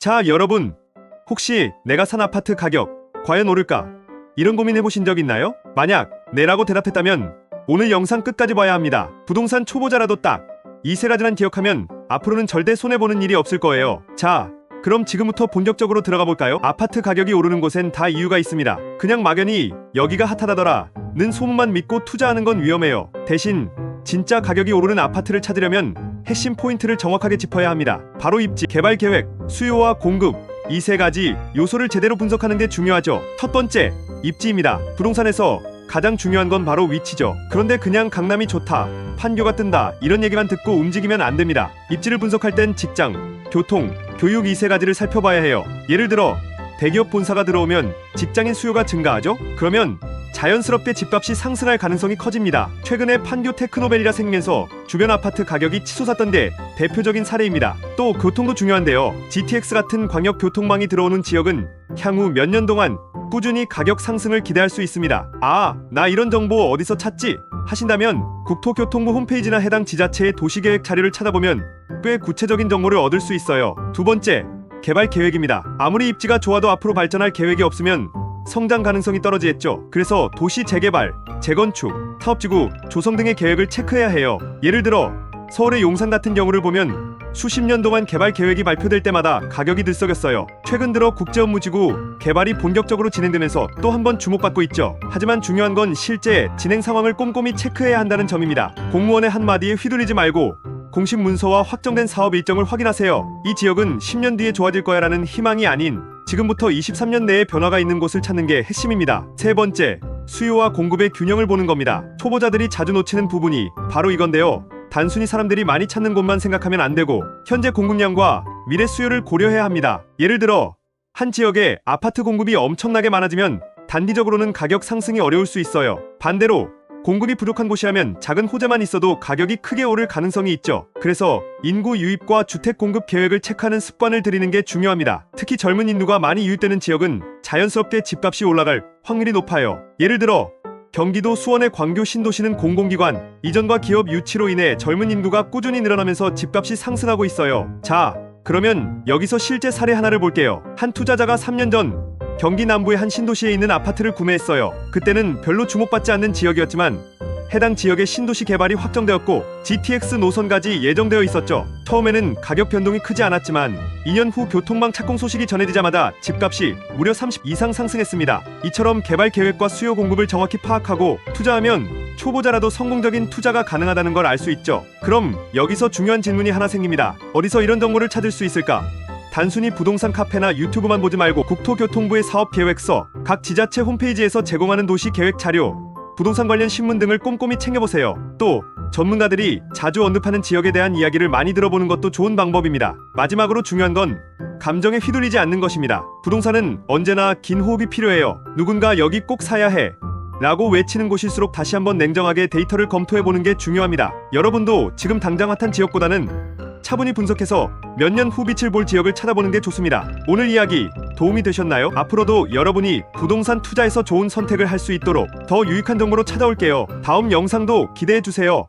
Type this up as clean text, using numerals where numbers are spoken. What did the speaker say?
자, 여러분, 혹시 내가 산 아파트 가격 과연 오를까? 이런 고민 해보신 적 있나요? 만약 네라고 대답했다면 오늘 영상 끝까지 봐야 합니다. 부동산 초보자라도 딱 이 세 가지만 기억하면 앞으로는 절대 손해보는 일이 없을 거예요. 자, 그럼 지금부터 본격적으로 들어가 볼까요? 아파트 가격이 오르는 곳엔 다 이유가 있습니다. 그냥 막연히 여기가 핫하다더라 는 소문만 믿고 투자하는 건 위험해요. 대신 진짜 가격이 오르는 아파트를 찾으려면 핵심 포인트를 정확하게 짚어야 합니다. 바로 입지, 개발 계획, 수요와 공급, 이 세 가지 요소를 제대로 분석하는 게 중요하죠. 첫 번째, 입지입니다. 부동산에서 가장 중요한 건 바로 위치죠. 그런데 그냥 강남이 좋다, 판교가 뜬다 이런 얘기만 듣고 움직이면 안 됩니다. 입지를 분석할 땐 직장, 교통, 교육 이 세 가지를 살펴봐야 해요. 예를 들어 대기업 본사가 들어오면 직장인 수요가 증가하죠? 그러면 자연스럽게 집값이 상승할 가능성이 커집니다. 최근에 판교 테크노밸리가 생기면서 주변 아파트 가격이 치솟았던 게 대표적인 사례입니다. 또 교통도 중요한데요. GTX 같은 광역 교통망이 들어오는 지역은 향후 몇 년 동안 꾸준히 가격 상승을 기대할 수 있습니다. 아, 나 이런 정보 어디서 찾지? 하신다면 국토교통부 홈페이지나 해당 지자체의 도시계획 자료를 찾아보면 꽤 구체적인 정보를 얻을 수 있어요. 두 번째, 개발 계획입니다. 아무리 입지가 좋아도 앞으로 발전할 계획이 없으면 성장 가능성이 떨어지겠죠. 그래서 도시 재개발, 재건축, 사업지구 조성 등의 계획을 체크해야 해요. 예를 들어 서울의 용산 같은 경우를 보면 수십 년 동안 개발 계획이 발표될 때마다 가격이 들썩였어요. 최근 들어 국제업무지구 개발이 본격적으로 진행되면서 또 한 번 주목받고 있죠. 하지만 중요한 건 실제 진행 상황을 꼼꼼히 체크해야 한다는 점입니다. 공무원의 한마디에 휘둘리지 말고 공식 문서와 확정된 사업 일정을 확인하세요. 이 지역은 10년 뒤에 좋아질 거야 라는 희망이 아닌 지금부터 23년 내에 변화가 있는 곳을 찾는 게 핵심입니다. 세 번째, 수요와 공급의 균형을 보는 겁니다. 초보자들이 자주 놓치는 부분이 바로 이건데요. 단순히 사람들이 많이 찾는 곳만 생각하면 안 되고 현재 공급량과 미래 수요를 고려해야 합니다. 예를 들어 한 지역에 아파트 공급이 엄청나게 많아지면 단기적으로는 가격 상승이 어려울 수 있어요. 반대로 공급이 부족한 곳이라면 작은 호재만 있어도 가격이 크게 오를 가능성이 있죠. 그래서 인구 유입과 주택 공급 계획을 체크하는 습관을 들이는 게 중요합니다. 특히 젊은 인구가 많이 유입되는 지역은 자연스럽게 집값이 올라갈 확률이 높아요. 예를 들어 경기도 수원의 광교 신도시는 공공기관 이전과 기업 유치로 인해 젊은 인구가 꾸준히 늘어나면서 집값이 상승하고 있어요. 자, 그러면 여기서 실제 사례 하나를 볼게요. 한 투자자가 3년 전 경기 남부의 한 신도시에 있는 아파트를 구매했어요. 그때는 별로 주목받지 않는 지역이었지만 해당 지역의 신도시 개발이 확정되었고 GTX 노선까지 예정되어 있었죠. 처음에는 가격 변동이 크지 않았지만 2년 후 교통망 착공 소식이 전해지자마자 집값이 무려 30% 이상 상승했습니다. 이처럼 개발 계획과 수요 공급을 정확히 파악하고 투자하면 초보자라도 성공적인 투자가 가능하다는 걸 알 수 있죠. 그럼 여기서 중요한 질문이 하나 생깁니다. 어디서 이런 정보를 찾을 수 있을까? 단순히 부동산 카페나 유튜브만 보지 말고 국토교통부의 사업계획서, 각 지자체 홈페이지에서 제공하는 도시계획 자료, 부동산 관련 신문 등을 꼼꼼히 챙겨보세요. 또 전문가들이 자주 언급하는 지역에 대한 이야기를 많이 들어보는 것도 좋은 방법입니다. 마지막으로 중요한 건 감정에 휘둘리지 않는 것입니다. 부동산은 언제나 긴 호흡이 필요해요. 누군가 여기 꼭 사야 해 라고 외치는 곳일수록 다시 한번 냉정하게 데이터를 검토해보는 게 중요합니다. 여러분도 지금 당장 핫한 지역보다는 차분히 분석해서 몇 년 후 빛을 볼 지역을 찾아보는 게 좋습니다. 오늘 이야기 도움이 되셨나요? 앞으로도 여러분이 부동산 투자에서 좋은 선택을 할 수 있도록 더 유익한 정보로 찾아올게요. 다음 영상도 기대해주세요.